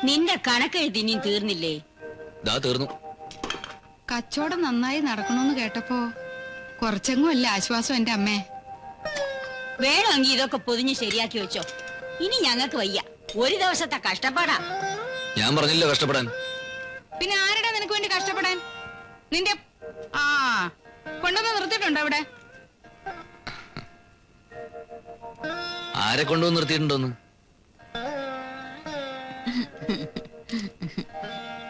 നിന്റെ കണക്കെഴുതി ഇനിയും തീർന്നില്ലേ? തീർന്നു. കച്ചവടം നന്നായി നടക്കണമെന്ന് കേട്ടപ്പോ കുറച്ചെങ്ങും അല്ല ആശ്വാസം. എന്റെ അമ്മേ, വേണമെങ്കിൽ ഇതൊക്കെ പൊതിഞ്ഞ് ശരിയാക്കി വെച്ചോ. ഇനി ഞങ്ങൾക്ക് വയ്യ, ഒരു ദിവസത്തെ കഷ്ടപ്പാടാ. ഞാൻ പറഞ്ഞില്ല കഷ്ടപ്പെടാൻ. പിന്നെ ആരുടെ നിനക്ക് വേണ്ടി കഷ്ടപ്പെടാൻ? നിന്റെ കൊണ്ടുവന്ന് നിർത്തിയിട്ടുണ്ടോ അവിടെ? ആരെ കൊണ്ടുവന്ന് നിർത്തിയിട്ടുണ്ടോന്ന്?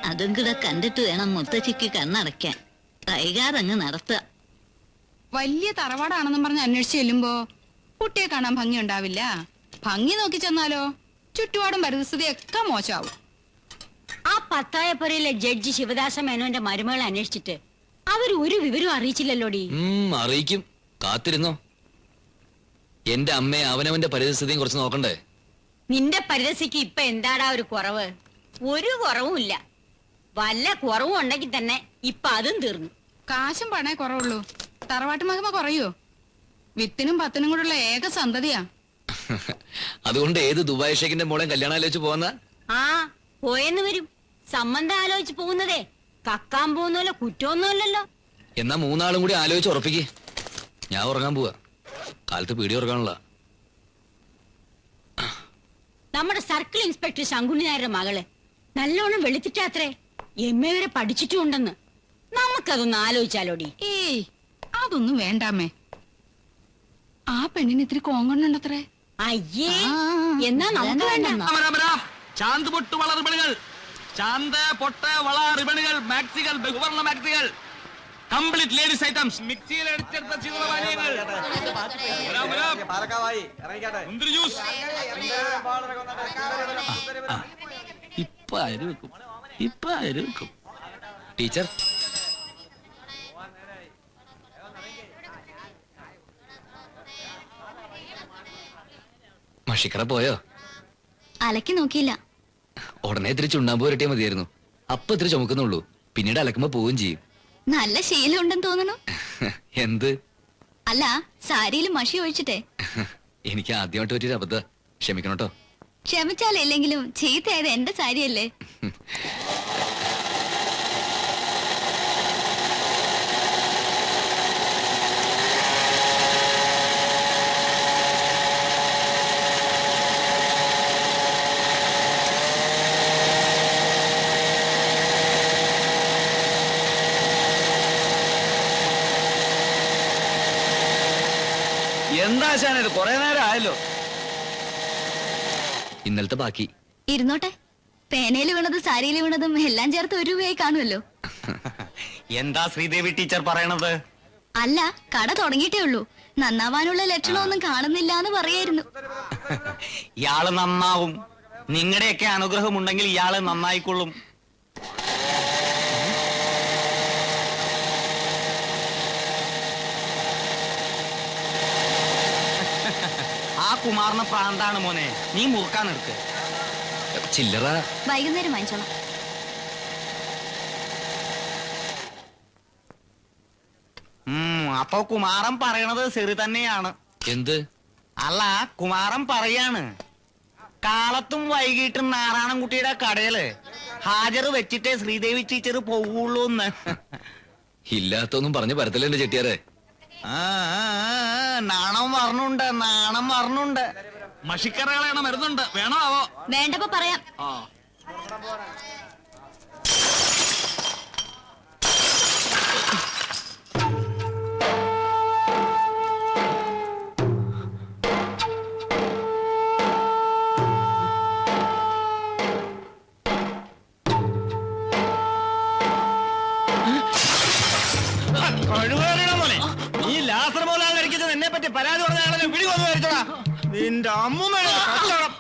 അതും കൂടെ കണ്ടിട്ട് വേണം മുത്തച്ഛിക്ക് കണ്ണടയ്ക്കാൻ. കൈകാരങ്ങ് നടത്തുക. വലിയ തറവാടാണെന്നും പറഞ്ഞ് അന്വേഷിച്ച് ചെല്ലുമ്പോ കുട്ടിയെ കാണാൻ ഭംഗി ഉണ്ടാവില്ല. ഭംഗി നോക്കി ചെന്നാലോ ചുറ്റുപാടും പരിസ്ഥിതിയൊക്കെ മോശമാവും. ആ പത്തായപ്പുരയിലെ ജഡ്ജി ശിവദാസ മേനോന്റെ മരുമകളെ അന്വേഷിച്ചിട്ട് അവർ ഒരു വിവരവും അറിയിച്ചില്ലല്ലോടി. അറിയിക്കും, കാത്തിരുന്നോ. എന്റെ അമ്മയെ അവനവന്റെ പരിസ്ഥിതിയും കുറച്ച് നോക്കണ്ടേ? നിന്റെ പരിസ്ഥിതിക്ക് ഇപ്പൊ എന്താടാ ഒരു കുറവ്? ഒരു കുറവുമില്ല. വല്ല കുറവും ഉണ്ടെങ്കിൽ തന്നെ ഇപ്പൊ അതും തീർന്നു. കാശും പണേ കുറവുള്ളൂ, തറവാട്ട് മഹിമ കുറയോ? വിത്തിനും പത്തിനും കൂടെയുള്ള ഏക സന്തതിയാ. അതുകൊണ്ട് ഏത് ദുബായ് ഷേഖിന്റെ മോളെ കല്യാണം ആലോചിച്ച് പോകുന്ന? പോയെന്ന് വരും. സംബന്ധം ആലോചിച്ച് പോകുന്നതേ കക്കാൻ പോകുന്നല്ലോ, കുറ്റമൊന്നുമല്ലല്ലോ. എന്നാ മൂന്നാളും കൂടി ആലോചിച്ച് ഉറപ്പിക്ക്. ഞാൻ ഉറങ്ങാൻ പോവാ, കാലത്ത് പീടി ഉറങ്ങാനുള്ള. നമ്മുടെ സർക്കിൾ ഇൻസ്പെക്ടർ ശങ്കുണ്ണി നായരുടെ മകള് നല്ലോണം വെളുത്തിട്ടാത്രേ. MA വരെ പഠിച്ചിട്ടുണ്ടെന്ന്. നമുക്കതൊന്ന് ആലോചിച്ചാലോടി. ഏയ്, അതൊന്നും വേണ്ടാമേ. ആ പെണ്ണിന് ഇത്തിരി കോങ്കണ്ണുണ്ടത്രേ. അയ്യേ, എന്നാ നമുക്ക് വേണ്ട. ചാന്ത് പൊട്ട് വള റിബണുകൾ, ചാന്ത് പൊട്ട് വള റിബണുകൾ, മാക്സികൾ, ബഹുവർണ്ണ മാക്സികൾ, കംപ്ലീറ്റ് ലേഡീസ് ഐറ്റംസ്, മിക്സിയിൽ അടിച്ചെടുത്ത ശീതളപാനീയങ്ങൾ, മുന്തിരി ജ്യൂസ്. ഇപ്പൊ ആര് വെക്കും? ടീച്ചർ, മഷിക്കറ പോയോ? അലക്കി നോക്കിയില്ല. ഉടനെ ഇത്തിരി ചുണ്ണാമ്പ് പുരട്ടിയാ മതിയായിരുന്നു. അപ്പൊ ഇത്തിരി ചുമക്കുന്നുള്ളൂ, പിന്നീട് അലക്കുമ്പോ പോവുകയും ചെയ്യും. നല്ല ശീലം ഉണ്ടെന്ന് തോന്നുന്നു. എന്ത്? അല്ല, സാരിയിൽ മഷി ഒഴിച്ചിട്ടേ. എനിക്ക് ആദ്യമായിട്ട് പറ്റിയൊരു അബദ്ധ, ക്ഷമിക്കണോട്ടോ. ക്ഷമിച്ചാലില്ലെങ്കിലും ചീത്തയായത് എന്റെ സാരിയല്ലേ. എന്താ ശാനത്, കൊറേ നേരം ആയല്ലോ. ഇന്നലത്തെ ബാക്കി ഇരുന്നോട്ടെ. പേനയിൽ വീണതും സാരിയിൽ വീണതും എല്ലാം ചേർത്ത് 1 രൂപയായി കാണുമല്ലോ. എന്താ ശ്രീദേവി ടീച്ചർ പറയണത്? അല്ല, കട തുടങ്ങിയിട്ടേ ഉള്ളൂ. നന്നാവാനുള്ള ലക്ഷണമൊന്നും കാണുന്നില്ല എന്ന് പറയായിരുന്നു. ഇയാള് നന്നാവും. നിങ്ങളുടെയൊക്കെ അനുഗ്രഹം ഉണ്ടെങ്കിൽ ഇയാള് നന്നായിക്കൊള്ളും. ആ കുമാറിന് പ്രാന്താണ് മോനെ, നീ മുറുക്കാൻ എടുക്ക്. ചില്ലറ വൈകുന്നേരം വാങ്ങിച്ചോളാം. അപ്പൊ കുമാരൻ പറയണത് ശരി തന്നെയാണ്. എന്ത്? അല്ല, കുമാരൻ പറയാണ് കാലത്തും വൈകിട്ടും നാരായണൻകുട്ടിയുടെ കടയില് ഹാജർ വെച്ചിട്ടേ ശ്രീദേവി ടീച്ചർ പോവുള്ളൂന്ന്. ഇല്ലാത്തൊന്നും പറഞ്ഞു പരത്തല്ലേ ചെട്ടിയാരെ. നാണം പറഞ്ഞുണ്ട്. മഷിക്കറകളാണ് മരുന്നുണ്ട്, വേണോ ആവോ? വേണ്ടപ്പോ പറയാം. നീ ലാസർ പോലാ കഴിക്കുന്നത് എന്നെ പറ്റി പരാതി പറഞ്ഞാൽ വിളി വന്നു കഴിച്ചോടാ. നിന്റെ അമ്മൂമ്മയുടെ കച്ചവടം.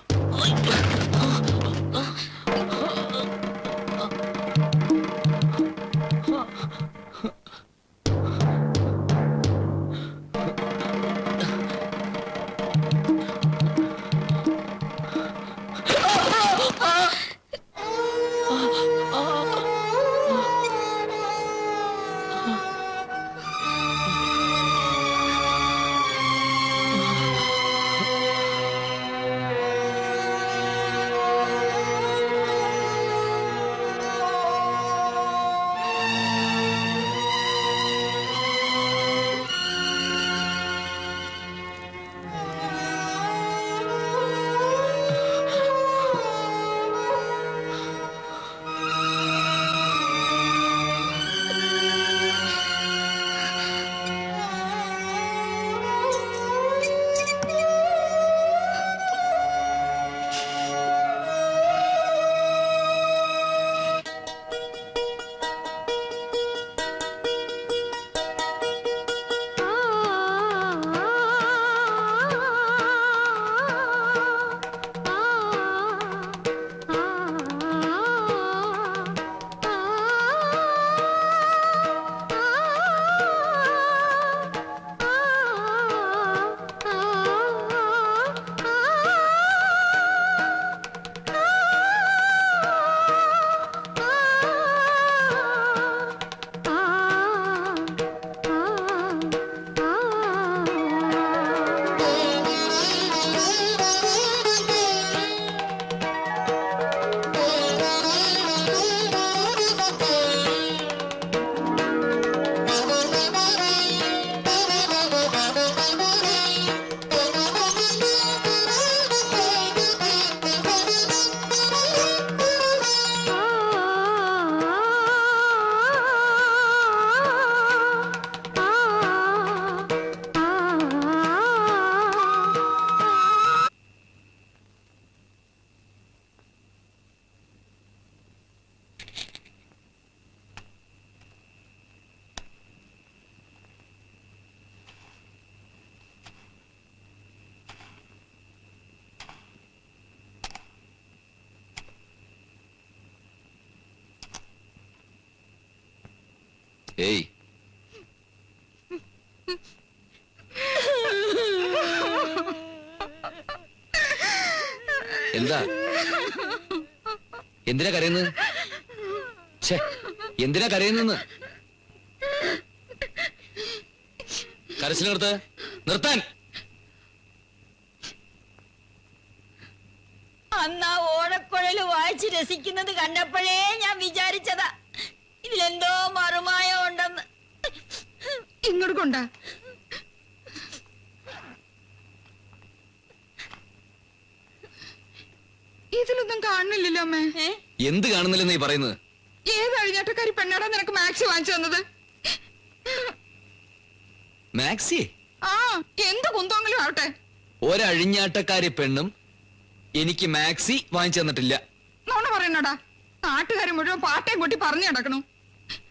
ഏയ് എന്താ എന്തിനാ കരയുന്നത്? ഛേ, എന്തിനാ കരയുന്നെന്ന്? കരച്ചിൽ നിർത്താൻ. അന്നാ ഓടക്കുഴല് വായിച്ച് രസിക്കുന്നത് കണ്ടപ്പോഴേ ഞാൻ വിചാരിച്ചതാ ഇതിലെന്തോ മറുമായം ഉണ്ടെന്ന്. ഇങ്ങോട്ട് കൊണ്ടാ. ഇതിലൊന്നും കാണുന്നില്ലല്ലോ അമ്മേ. എന്ത് കാണുന്നില്ലെന്ന് നീ പറയുന്നത്? ഏത് അഴിഞ്ഞാട്ടക്കാരി പെണ്ണാടാ നിനക്ക് മാക്സി വാങ്ങിച്ചു തന്നത്? മാക്സി? ആ, എന്ത് കുന്തമെങ്കിലും ആവട്ടെ. ഒരഴിഞ്ഞാട്ടക്കാരി പെണ്ണും എനിക്ക് മാക്സി വാങ്ങിച്ചു തന്നിട്ടില്ല. നോണ പറയണോടാ. നാട്ടുകാരെ മുഴുവൻ പാട്ടയും കൂട്ടി പറഞ്ഞു നടക്കണു.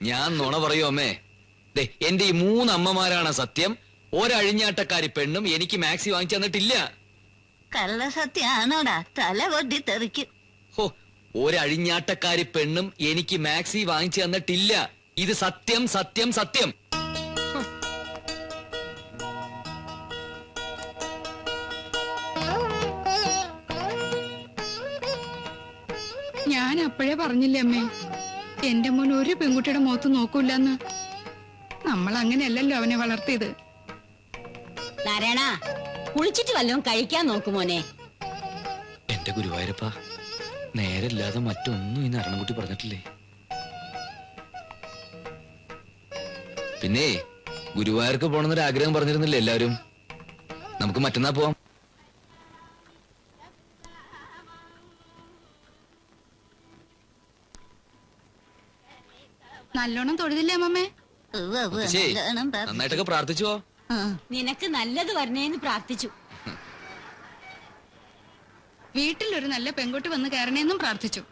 ഞാൻ നുണ പറയൂ അമ്മേ? എന്റെ ഈ 3 അമ്മമാരാണ് സത്യം. ഒരഴിഞ്ഞാട്ടക്കാരി പെണ്ണും എനിക്ക് മാക്സി വാങ്ങിച്ചു തന്നിട്ടില്ല. കള്ള സത്യാണോടാ, തല കൊട്ടി തെറിക്കും. ഹോ, ഒരഴിഞ്ഞാട്ടക്കാരി പെണ്ണും എനിക്ക് മാക്സി വാങ്ങിച്ചു തന്നിട്ടില്ല. ഇത് സത്യം സത്യം സത്യം. ഞാൻ അപ്പോഴേ പറഞ്ഞില്ലേ അമ്മേ, എന്റെ മോൻ ഒരു പെൺകുട്ടിയുടെ മുഖത്ത് നോക്കൂലെന്ന്. നമ്മൾ അങ്ങനെയല്ലല്ലോ അവനെ വളർത്തിയത്. നാരായണ, കുളിച്ചിട്ട് വല്ലതും കഴിക്കാൻ നോക്കുമോനെ. എന്റെ ഗുരുവായൂരപ്പ, നേരല്ലാതെ മറ്റൊന്നും ഈ നാരായണൻകുട്ടി പറഞ്ഞിട്ടില്ലേ? പിന്നെ ഗുരുവായൂർക്ക് പോണെന്നൊരു ആഗ്രഹം പറഞ്ഞിരുന്നില്ലേ എല്ലാവരും? നമുക്ക് മറ്റന്നാ പോവാം. നല്ലോണം തൊഴുതില്ലേ അമ്മമ്മേ? നന്നായിട്ടൊക്കെ പ്രാർത്ഥിച്ചുവോ? നിനക്ക് നല്ലത് വരണേന്ന് പ്രാർത്ഥിച്ചു. വീട്ടിലൊരു നല്ല പെൺകുട്ടി വന്ന് കയറണേന്നും പ്രാർത്ഥിച്ചു.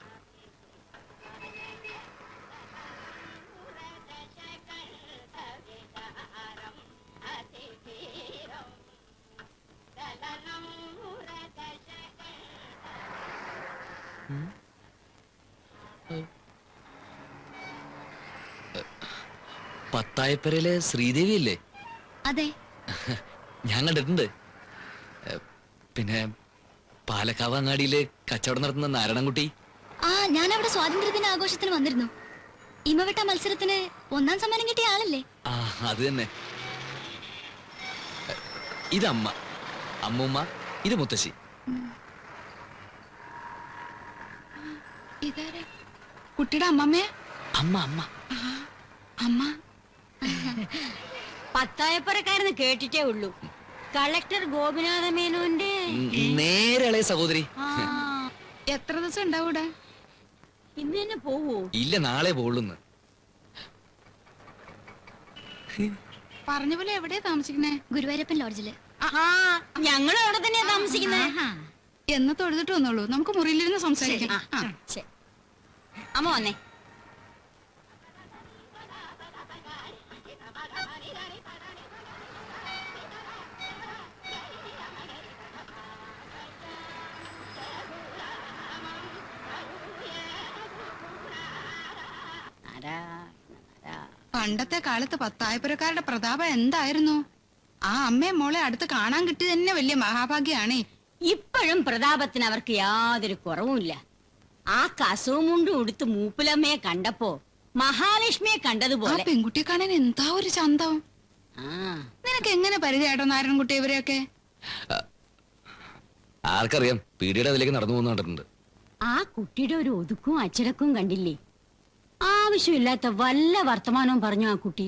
പത്തായപ്പരയിലെ ശ്രീദേവി അല്ലേ? അതെ, ഞാൻ കണ്ടിട്ടുണ്ട്. പിന്നെ പാലക്കാവ് അങ്ങാടിയില് കച്ചവടം നടത്തുന്ന നാരായണൻകുട്ടി. ആ, ഞാൻ അവിടെ സ്വാതന്ത്ര്യദിന ആഘോഷത്തിന് വന്നിരുന്നു. ഇമവെട്ട മത്സരത്തിന് 1ാം സമ്മാനം കിട്ടിയ ആളല്ലേ? ആ, അത് തന്നെ. ഇത് അമ്മ, അമ്മൂമ്മ, ഇത് മുത്തശ്ശി. ഇതാരാ? കുട്ടിയുടെ അമ്മമ്മേ? അമ്മ അമ്മ അമ്മ. പത്തായപ്പുറക്കാരെന്ന് കേട്ടിട്ടേ ഉള്ളൂ. കളക്ടർ ഗോപിനാഥ മേനോന്റെ നേരെ സഹോദരി. എത്ര ദിവസം ഉണ്ടാവൂടെ? ഇന്ന് തന്നെ പോവോ? ഇല്ല, നാളെ പോളുന്ന്. പറഞ്ഞ പോലെ എവിടെയാ താമസിക്കുന്നേ? ഗുരുവായൂരപ്പൻ ലോഡ്ജില്. ഞങ്ങളും അവിടെ തന്നെയാ താമസിക്കുന്നത്. എന്ന് തൊഴുതിട്ട് വന്നോളൂ, നമുക്ക് മുറിയിലിരുന്ന് സംസാരിക്കാം. ശരി. അമ്മ വന്നേ. പണ്ടത്തെ കാലത്ത് പത്തായപ്പുരക്കാരുടെ പ്രതാപം എന്തായിരുന്നു? ആ അമ്മയെ മോളെ അടുത്ത് കാണാൻ കിട്ടി തന്നെ വലിയ മഹാഭാഗ്യാണേ. ഇപ്പോഴും പ്രതാപത്തിന് അവർക്ക് യാതൊരു കുറവുമില്ല. ആ കസവും മുണ്ടും ഉടുത്ത് മൂപ്പിലമ്മയെ കണ്ടപ്പോ മഹാലക്ഷ്മിയെ ആ കണ്ടതുപോലെ. പെൺകുട്ടിയെ കാണാൻ എന്താ ഒരു ചന്തം. നിനക്ക് എങ്ങനെ പരിചയട്ടോ നാരായണൻകുട്ടി ഇവരെയൊക്കെ? ആർക്കറിയാം, പീടിയുടെ അതിലേക്ക് നടന്നു പോകുന്ന കണ്ടിട്ടുണ്ട്. ആ കുട്ടിയുടെ ഒരു ഒതുക്കും അച്ചടക്കവും കണ്ടില്ലേ? ആവശ്യമില്ലാത്ത വല്ല വർത്തമാനവും പറഞ്ഞു ആ കുട്ടി.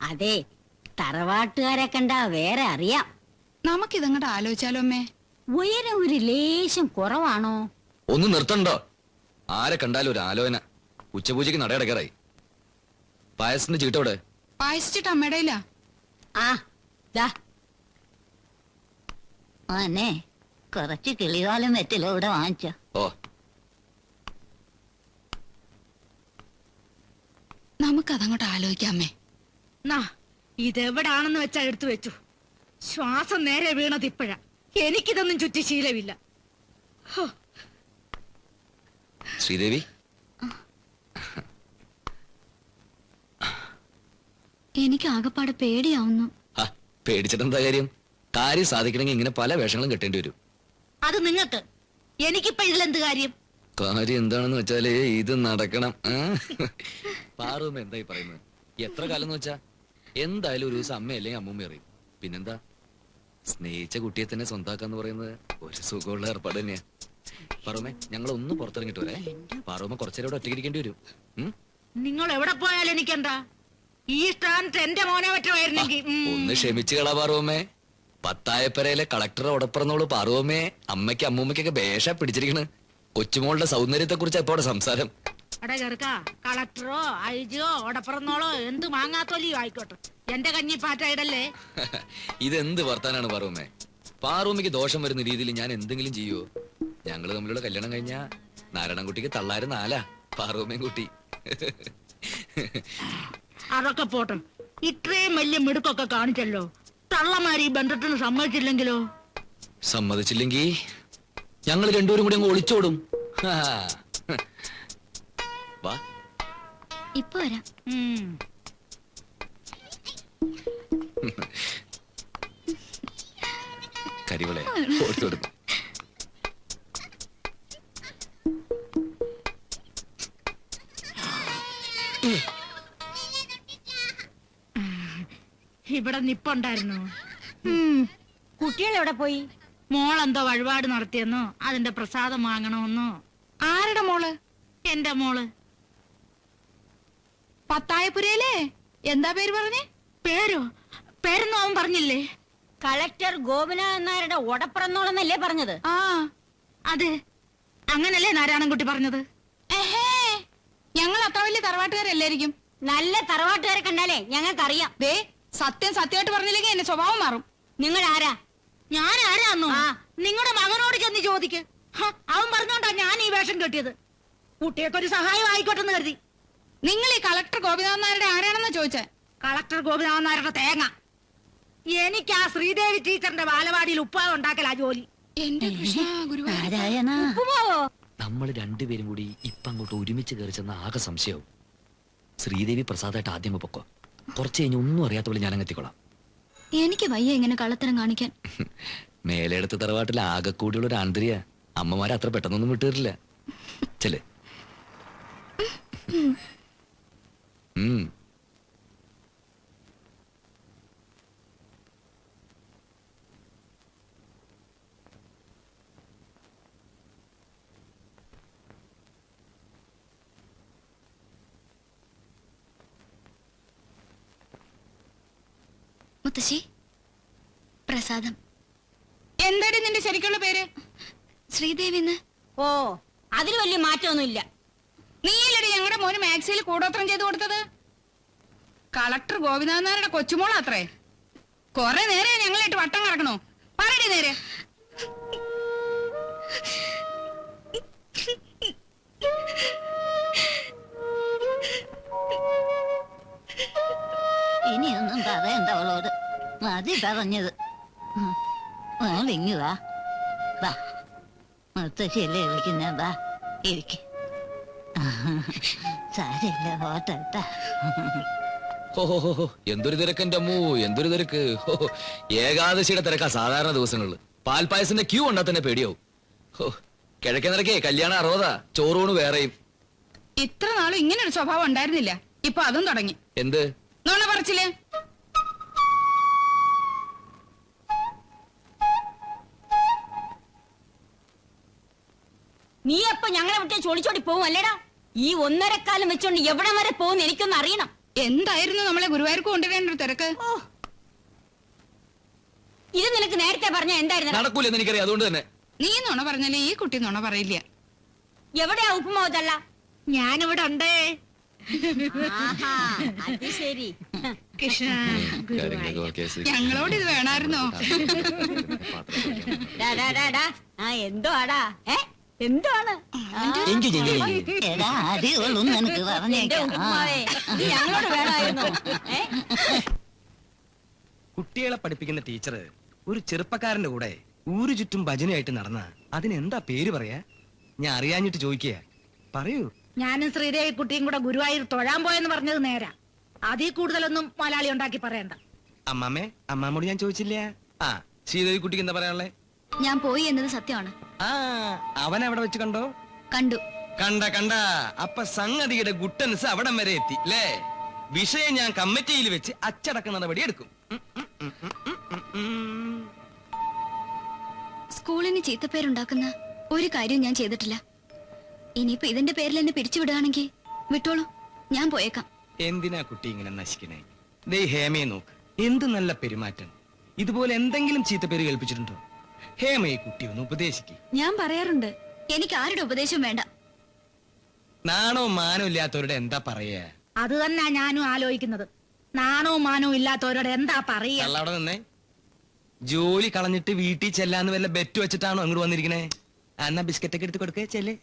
അതെ, തറവാട്ടുകാരെ കണ്ടാ വേറെ അറിയാം. നമുക്കിതങ്ങോട്ട് ആലോചിച്ചാലോ അമ്മേ? ഉയരം ഒരു ലേശം കുറവാണോ? ഒന്ന് നിർത്തണ്ടോ? ആരെ കണ്ടാലും ഒരു ആലോചന. ഉച്ചപൂജയ്ക്ക് നടയടക്കാറായി. പായസത്തിന്റെ ചീട്ടോടെ പായസിച്ചിട്ട് അമ്മയുടെ ഇല്ല. ആ ദാ ആനെ കുറച്ച് കിളികാലം വെറ്റിലോ ഇവിടെ വാങ്ങിച്ച. ഓ, നമുക്കതങ്ങോട്ട് ആലോചിക്കാമേ. ഇതെവിടാണെന്ന് വെച്ചാ എടുത്തു വെച്ചു. ശ്വാസം നേരെ വീണത് ഇപ്പഴാ. എനിക്കിതൊന്നും ചുറ്റി ശീലമില്ല. ശ്രീദേവി, എനിക്ക് ആകെപ്പാടെ പേടിയാവുന്നു. പേടിച്ചിട്ടെന്താ കാര്യം? കാര്യം സാധിക്കണമെങ്കിൽ ഇങ്ങനെ പല വേഷങ്ങളും കെട്ടേണ്ടി വരും. അത് നിങ്ങൾക്ക്. എനിക്കിപ്പോ ഇതിലെന്ത് കാര്യം? കാര്യം എന്താണെന്ന് വെച്ചാല് ഇത് നടക്കണം. പാറുമ്മ എന്തായി പറയുന്നത്? എത്ര കാലം എന്ന് വെച്ചാ എന്തായാലും ഒരു ദിവസം അമ്മ അല്ലെങ്കിൽ അമ്മൂമ്മ അറിയും. പിന്നെന്താ, സ്നേഹിച്ച കുട്ടിയെ തന്നെ സ്വന്താക്കാന്ന് പറയുന്നത് ഒരു സുഖമുള്ള ഏർപ്പാട് തന്നെയാ. പാറുമ്മ, ഞങ്ങൾ ഒന്ന് പുറത്തിറങ്ങിട്ട് വരെ. പാറുമ്മ കുറച്ചേരം ഇവിടെ ഒറ്റയ്ക്കിരിക്കേണ്ടി വരും. നിങ്ങൾ എവിടെ പോയാലും എനിക്കെന്താ? ഈ സ്ഥാനത്ത് എന്റെ മോനെ പറ്റുമായിരുന്നെങ്കിൽ. ഒന്ന് ക്ഷമിച്ചു കളാ പാറുമ്മേ. പത്തായപ്പരയിലെ കളക്ടറെ ഉടപ്പറന്നോളൂ പാറുമ്മേ. അമ്മയ്ക്ക് അമ്മൂമ്മയ്ക്കൊക്കെ ഭേഷ പിടിച്ചിരിക്കണ്. കൊച്ചുമോളുടെ സൗന്ദര്യത്തെ കുറിച്ച് എപ്പോടെ സംസാരം. എടാ ചെറുക്ക, കളക്ടറോ ഐജിയോ ഒടപ്പറന്നോളോ എന്ത് മാങ്ങാത്തോലിയോ ആയിക്കോട്ടെ, എന്റെ കഞ്ഞി പാറ്റായിടല്ലേ. ഇതെന്ത് വർത്താനാണ് പാറുമ്മേ? പാറുമ്മയ്ക്ക് ദോഷം വരുന്ന രീതിയിൽ ഞാൻ എന്തെങ്കിലും ചെയ്യുവോ? ഞങ്ങള് തമ്മിലുള്ള കല്യാണം കഴിഞ്ഞാ നാരായണൻകുട്ടിക്ക് തള്ളാര് 4 പാറുമ്മയും കുട്ടി. അതൊക്കെ പോട്ടെ, ഇത്രയും വലിയ മിടുക്കൊക്കെ കാണിച്ചല്ലോ. തള്ളമാര് ഈ ബന്ധത്തിന് സമ്മതിച്ചില്ലെങ്കിലോ? സമ്മതിച്ചില്ലെങ്കി ഞങ്ങൾ രണ്ടുപേരും കൂടി അങ്ങ് ഒളിച്ചോടും. വാ, ഇപ്പൊ വരാം. കരിവളെ ഓടിച്ചോടും. ഇവിടെ നിപ്പുണ്ടായിരുന്നു. കുട്ടികൾ എവിടെ പോയി? മോളെന്തോ വഴിപാട് നടത്തിയെന്നോ അതിന്റെ പ്രസാദം വാങ്ങണമെന്നോ. ആരുടെ മോള്? എന്റെ മോള്. പത്തായപുരയിലെ എന്താ പേര് പറഞ്ഞേ? പേരോ? പേരൊന്നും അവൻ പറഞ്ഞില്ലേ? കളക്ടർ ഗോപിനാഥൻ നായരുടെ ഒടപ്പറന്നോളെന്നല്ലേ പറഞ്ഞത്? ആ അതെ, അങ്ങനല്ലേ നാരായണൻകുട്ടി പറഞ്ഞത്. ഞങ്ങൾ അത്ര വലിയ തറവാട്ടുകാരല്ലായിരിക്കും. നല്ല തറവാട്ടുകാരെ കണ്ടാലേ ഞങ്ങൾക്കറിയാം. ദേ, സത്യമായിട്ട് പറഞ്ഞില്ലെങ്കിൽ എന്റെ സ്വഭാവം മാറും. നിങ്ങൾ ആരാ? ഞാൻ ആരാന്നോ? നിങ്ങളുടെ മകനോട് ചെന്ന് ചോദിക്ക്. അവൻ പറഞ്ഞോണ്ടാ ഞാൻ ഈ വേഷം കെട്ടിയത്. കുട്ടിയൊക്കെ ഒരു സഹായം ആയിക്കോട്ടെന്ന് കരുതി. നിങ്ങൾ ഈ കളക്ടർ ഗോപിനാഥൻ നായരുടെ ആരാണെന്ന് ചോദിച്ചേ? കളക്ടർ ഗോപിനാഥൻ നായരുടെ തേങ്ങ. എനിക്ക് ആ ശ്രീദേവി ടീച്ചറിന്റെ ബാലവാടിയിൽ ഉപ്പാവ് ഉണ്ടാക്കലാ ജോലി. എന്റെ ഉപ്പുമാവോ? നമ്മൾ രണ്ടുപേരും കൂടി ഇപ്പൊ അങ്ങോട്ട് ഒരുമിച്ച് കയറി ചെന്ന ആകെ സംശയവും. ശ്രീദേവി പ്രസാദായിട്ട് ആദ്യം പൊക്കോ, കുറച്ച് കഴിഞ്ഞ് ഒന്നും അറിയാത്ത പോലെ ഞാൻ അങ്ങെത്തിക്കോളാം. എനിക്ക് വയ്യ ഇങ്ങനെ കള്ളത്തരം കാണിക്കാൻ. മേലെടുത്ത തറവാട്ടിൽ ആകെ കൂടിയുള്ള ഒരു ആന്തരിയ അമ്മമാരെ അത്ര പെട്ടെന്നൊന്നും വിട്ടുതരില്ല. ചെല്. മുത്തശ്ശി, പ്രസാദം. എന്താടി നിന്റെ ശരിക്കുള്ള പേര്? ശ്രീദേവിന്ന്. ഓ, അതിൽ വലിയ മാറ്റമൊന്നുമില്ല. നീയല്ലടി ഞങ്ങളുടെ മോന് മാക്സിയിൽ കൂടോത്രം ചെയ്ത് കൊടുത്തത്. കളക്ടർ ഗോപിനാഥൻ നായരുടെ കൊച്ചുമോളാത്രേ. കൊറേ നേരെ ഞങ്ങളായിട്ട് വട്ടം കറക്കണോ? പറയടി നേരെ. ഇനിയൊന്നും പറയണ്ട അവളോട്, മതി പറഞ്ഞത്. വിങ്ങുവാ, വാ, മുത്തശ്ശിയല്ലേ വിളിക്കുന്ന, വാ ഇരിക്ക. സാരില്ല, ഹോട്ടട്ടാ. ഓഹോ, എന്തൊരു തിരക്ക് എന്റെ അമ്മൂ, എന്തൊരു തിരക്ക്. ഏകാദശിയുടെ തിരക്കാ സാധാരണ ദിവസങ്ങളില്. പാൽപ്പായസിന്റെ ക്യൂ ഉണ്ടാ തന്നെ പേടിയാവും. കിഴക്കേ നിരക്കേ കല്യാണം 60, ചോറൂണ് വേറെയും. ഇത്ര നാളും ഇങ്ങനെ ഒരു സ്വഭാവം ഉണ്ടായിരുന്നില്ല. ഇപ്പൊ അതും തുടങ്ങി. എന്ത് നോണ പറച്ചില്ലേ? നീ അപ്പൊ ഞങ്ങളെ വിട്ടേ ചോടിച്ചോടി പോവും അല്ലേടാ? ഈ 1.5 കാലം വെച്ചോണ്ട് എവിടെ വരെ പോകുന്ന എനിക്കൊന്ന് അറിയണം. എന്തായിരുന്നു നമ്മളെ ഗുരുവായൂർക്ക് കൊണ്ടുവരേണ്ട ഒരു തിരക്ക്? ഇത് നിനക്ക് നേരത്തെ പറഞ്ഞ എന്തായിരുന്നു? നടക്കൂലെന്ന് എനിക്കറിയാം, അതുകൊണ്ട് തന്നെ. നീ നുണ പറഞ്ഞാലേ ഈ കുട്ടി നുണ പറയില്ല. എവിടെയാ ഉപ്പുമാവതല്ല? ഞാനിവിടെ ഉണ്ടേ. അത് ശരി. കൃഷ്ണ, ഞങ്ങളോട് ഇത് വേണമായിരുന്നോ? എന്തോ ആടാ, എന്താണ് ഞങ്ങളോട് വേണമായിരുന്നു? കുട്ടികളെ പഠിപ്പിക്കുന്ന ടീച്ചർ ഒരു ചെറുപ്പക്കാരന്റെ കൂടെ ഊരു ചുറ്റും ഭജനയായിട്ട് നടന്ന അതിനെന്താ പേര് പറയാ? ഞാൻ അറിയാഞ്ഞിട്ട് ചോദിക്കുക, പറയൂ. ഞാനും ശ്രീദേവി കുട്ടിയും കൂടെ ഗുരുവായൂർ തൊഴാൻ പോയെന്ന് പറഞ്ഞത് നേരാ. അതിൽ കൂടുതലൊന്നും മലയാളി ഉണ്ടാക്കി പറയണ്ട. അമ്മാമ്മേ, അമ്മാമ്മോട് ഞാൻ ചോദിച്ചില്ല. ആ ശ്രീദേവി കുട്ടിക്ക് എന്താ പറയാനുള്ളേ? ഞാൻ പോയി എന്നത് സത്യമാണ്. ആ അവൻ അവിടെ വെച്ച് കണ്ടോ? കണ്ടു. കണ്ട അപ്പൊ സംഗതിയുടെ ഗുട്ടൻസ് അവിടം വരെ എത്തി അല്ലേ? വിഷയം ഞാൻ കമ്മിറ്റിയിൽ വെച്ച് അച്ചടക്ക നടപടി എടുക്കും. സ്കൂളിന് ചീത്തപ്പേരുണ്ടാക്കുന്ന ഒരു കാര്യവും ഞാൻ ചെയ്തിട്ടില്ല. ഇനിയിപ്പോ ഇതിന്റെ പേരിൽ എന്നെ പിരിച്ചുവിടുകയാണെങ്കിൽ വിട്ടോളൂ, ഞാൻ പോയേക്കാം. എന്തിനാ കുട്ടി ഇങ്ങനെ നശിക്കണേ? ദേ ഹേമയെ നോക്ക്, എന്ത് നല്ല പെരുമാറ്റം. ഇതുപോലെ എന്തെങ്കിലും ചീത്തപ്പേര് കേൾപ്പിച്ചിട്ടുണ്ടോ? ഹേമയെ കുട്ടി ഒന്ന് ഉപദേശിക്ക്. ഞാൻ പറയാറുണ്ട്, എനിക്ക് ആരുടെ ഉപദേശം വേണ്ട. നാണോ മാനോ ഇല്ലാത്തവരുടെ എന്താ പറയാ? അത് തന്നെ ഞാനും ആലോചിക്കുന്നത്. നാണവും മാനവും ഇല്ലാത്തവരോട് എന്താ പറയാ? അവിടെ നിന്നേ. ജോലി കളഞ്ഞിട്ട് വീട്ടിൽ ചെല്ലാന്ന് വല്ല ബെറ്റ് വെച്ചിട്ടാണോ അങ്ങോട്ട് വന്നിരിക്കണേ? എന്നാ ബിസ്ക്കറ്റ് ഒക്കെ എടുത്ത് കൊടുക്കേ ചെല്ലേ.